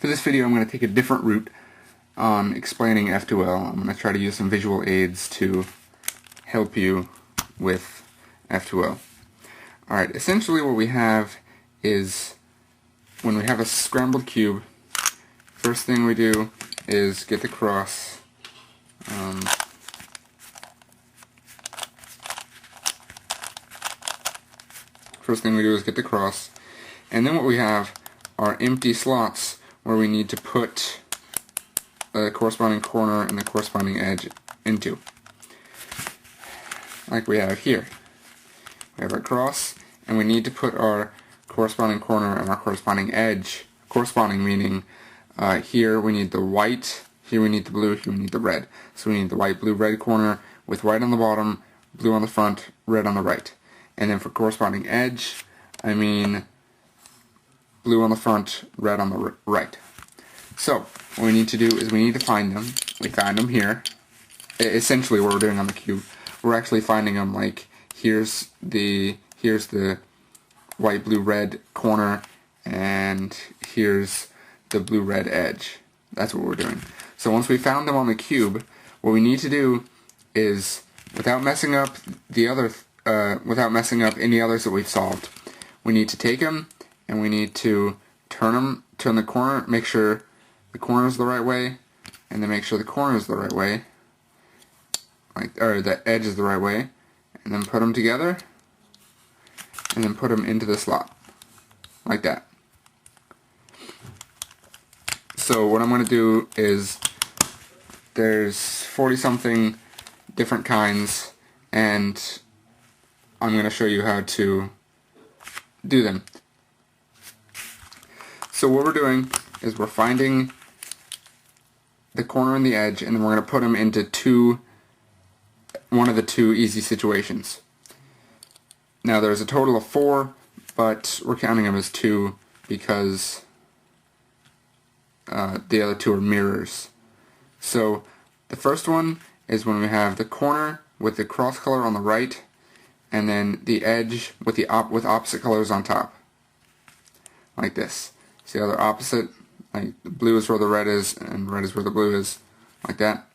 For this video I'm going to take a different route on explaining F2L. I'm going to try to use some visual aids to help you with F2L. Alright, essentially what we have is when we have a scrambled cube, first thing we do is get the cross. First thing we do is get the cross, and then what we have are empty slots where we need to put the corresponding corner and the corresponding edge into, like we have here. We have our cross, and we need to put our corresponding corner and our corresponding edge, corresponding meaning here we need the white, here we need the blue, here we need the red. So we need the white, blue, red corner with white on the bottom, blue on the front, red on the right. And then for corresponding edge, I mean blue on the front, red on the right. So what we need to do is we need to find them. We find them here. Essentially what we're doing on the cube, we're actually finding them like here's the white, blue, red corner, and here's the blue, red edge. That's what we're doing. So once we found them on the cube, what we need to do is, without messing up the other, without messing up any others that we've solved, we need to take them and we need to turn the corner, make sure the corner is the right way, and then make sure the corner is the right way, or the edge is the right way, and then put them together, and then put them into the slot, like that. So what I'm going to do is, there's 40 something different kinds, and I'm going to show you how to do them. So what we're doing is we're finding the corner and the edge, and then we're going to put them into one of the two easy situations. Now there's a total of 4, but we're counting them as 2 because the other 2 are mirrors. So the first one is when we have the corner with the cross color on the right, and then the edge with with opposite colors on top, like this. See how they're opposite? Like the blue is where the red is, and red is where the blue is, like that.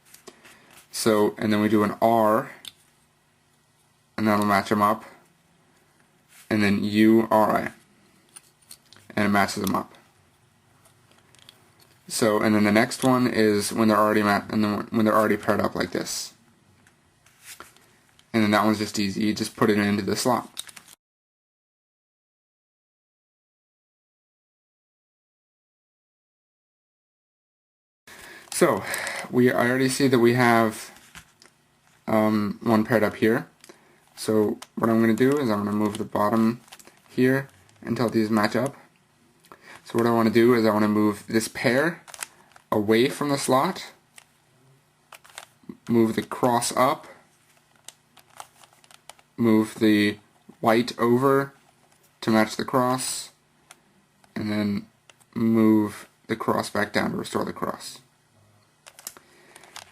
So, and then we do an R, and that'll match them up, and then URI, and it matches them up. So, and then the next one is when they're already when they're already paired up like this. And then that one's just easy. You just put it into the slot. So, I already see that we have one paired up here. So what I'm going to do is I'm going to move the bottom here until these match up. So what I want to do is I want to move this pair away from the slot, move the cross up, move the white over to match the cross, and then move the cross back down to restore the cross.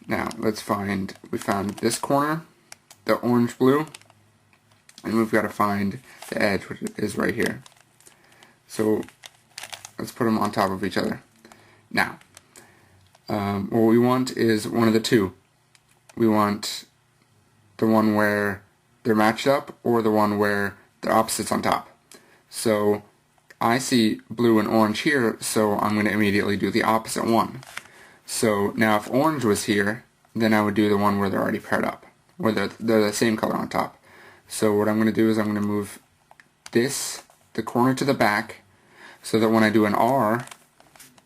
Now we found this corner, the orange blue, and we've got to find the edge, which is right here. So let's put them on top of each other. Now, what we want is one of the two. We want the one where they're matched up, or the one where they're opposites on top. So I see blue and orange here, so I'm going to immediately do the opposite one. So now if orange was here, then I would do the one where they're already paired up, where they're the same color on top. So what I'm going to do is I'm going to move the corner to the back, so that when I do an R,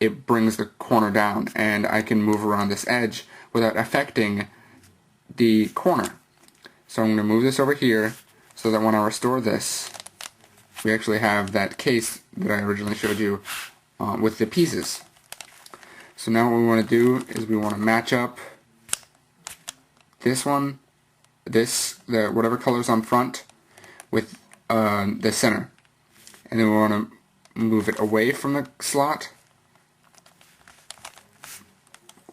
it brings the corner down, and I can move around this edge without affecting the corner. So I'm going to move this over here, so that when I restore this, we actually have that case that I originally showed you with the pieces. So now what we want to do is we want to match up this one, whatever color's on front, with the center. And then we want to move it away from the slot,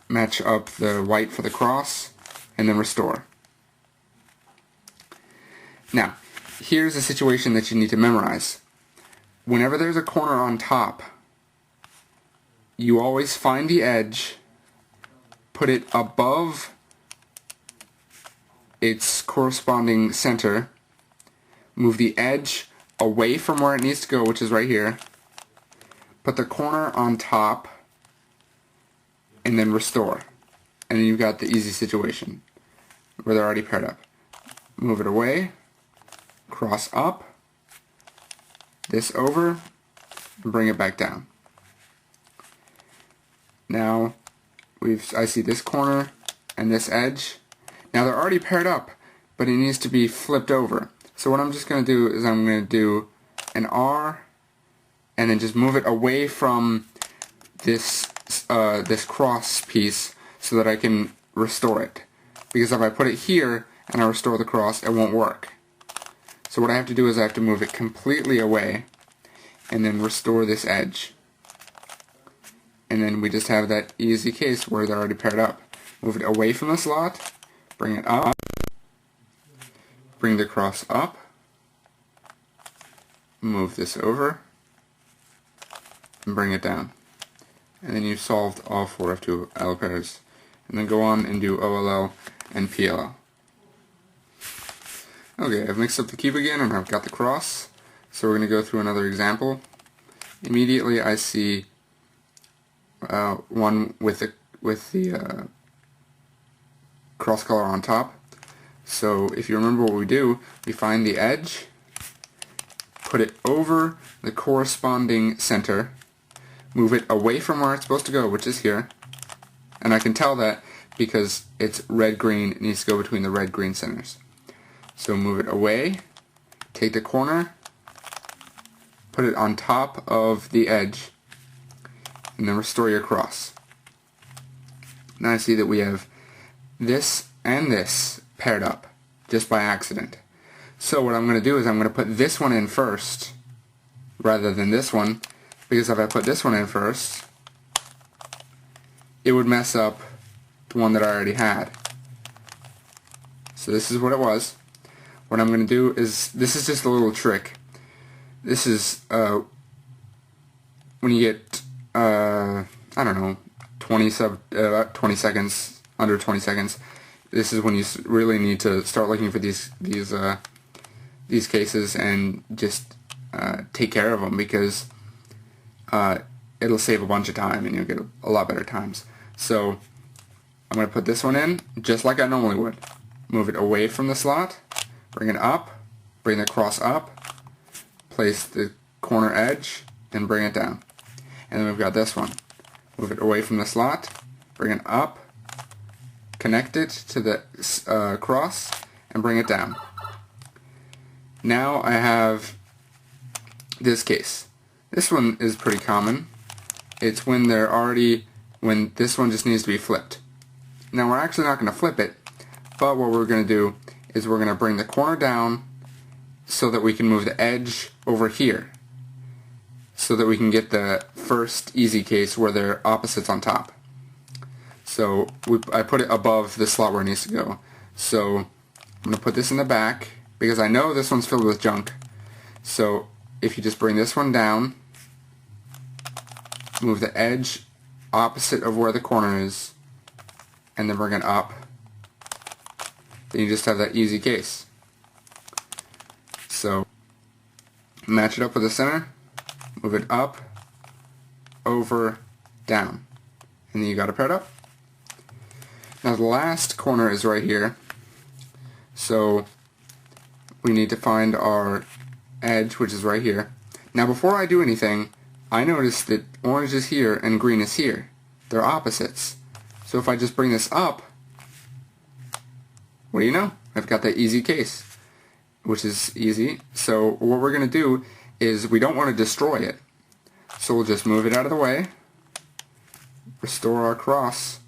match up the white for the cross, and then restore. Now, here's a situation that you need to memorize. Whenever there's a corner on top, you always find the edge, put it above its corresponding center, move the edge away from where it needs to go, which is right here, put the corner on top, and then restore. And then you've got the easy situation where they're already paired up. Move it away, cross up, this over, and bring it back down. Now I see this corner and this edge. Now they're already paired up, but it needs to be flipped over. So what I'm just going to do is I'm going to do an R and then just move it away from this this cross piece so that I can restore it. Because if I put it here and I restore the cross, it won't work. So what I have to do is I have to move it completely away and then restore this edge. And then we just have that easy case where they're already paired up. Move it away from the slot, bring it up, bring the cross up, move this over, and bring it down. And then you've solved all 4 F2L pairs. And then go on and do OLL and PLL. Okay, I've mixed up the cube again and I've got the cross. So we're going to go through another example. Immediately I see one with the cross color on top. So if you remember what we do, we find the edge, put it over the corresponding center, move it away from where it's supposed to go, which is here. And I can tell that because it's red-green, it needs to go between the red-green centers. So move it away, take the corner, put it on top of the edge, and then restore your cross. Now I see that we have this and this paired up just by accident. So what I'm going to do is I'm going to put this one in first rather than this one, because if I put this one in first, it would mess up the one that I already had. So this is what it was. What I'm going to do is, this is just a little trick. This is when you get I don't know, 20 seconds, under 20 seconds. This is when you really need to start looking for these cases and just take care of them, because it'll save a bunch of time and you'll get a lot better times. So I'm going to put this one in just like I normally would. Move it away from the slot, bring it up, bring the cross up, place the corner edge, and bring it down. And then we've got this one. Move it away from the slot, bring it up, connect it to the cross, and bring it down. Now I have this case. This one is pretty common. It's when when this one just needs to be flipped. Now we're actually not going to flip it, but what we're going to do is we're going to bring the corner down so that we can move the edge over here, so that we can get the first easy case where they're opposites on top. So I put it above the slot where it needs to go. So I'm going to put this in the back, because I know this one's filled with junk. So if you just bring this one down, move the edge opposite of where the corner is, and then bring it up, then you just have that easy case. So match it up with the center, move it up, over, down, and then you got it paired up. Now the last corner is right here, so we need to find our edge, which is right here. Now before I do anything, I notice that orange is here and green is here. They're opposites. So if I just bring this up, what do you know? I've got that easy case, which is easy. So what we're going to do is, we don't want to destroy it. So we'll just move it out of the way, restore our cross,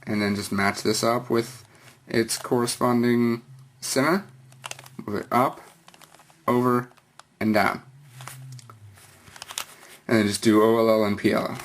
and then just match this up with its corresponding center. Move it up, over, and down. And then just do OLL and PLL.